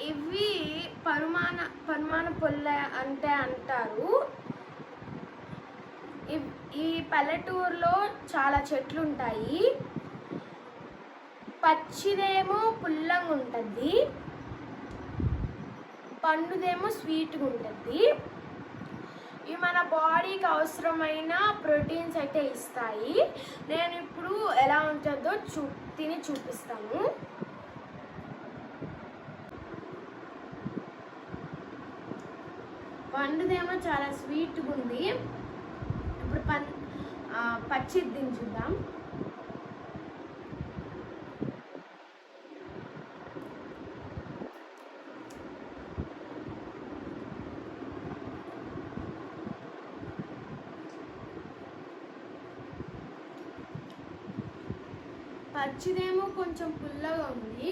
ఇవి పరుమాణ పొల్ల అంటే అంటారు. ఈ పల్లెటూరులో చాలా చెట్లు ఉంటాయి. పచ్చిదేమో పుల్లంగా ఉంటుంది, పండుదేమో స్వీట్గా ఉంటుంది. ఇవి మన బాడీకి అవసరమైన ప్రోటీన్స్ అయితే ఇస్తాయి. నేను ఇప్పుడు ఎలా ఉంటుందో తిని చూపిస్తాను. పండుదేమో చాలా స్వీట్గా ఉంది. ఇప్పుడు పచ్చిది తిని చూద్దాం. పచ్చిదేమో కొంచెం పుల్లగా ఉంది.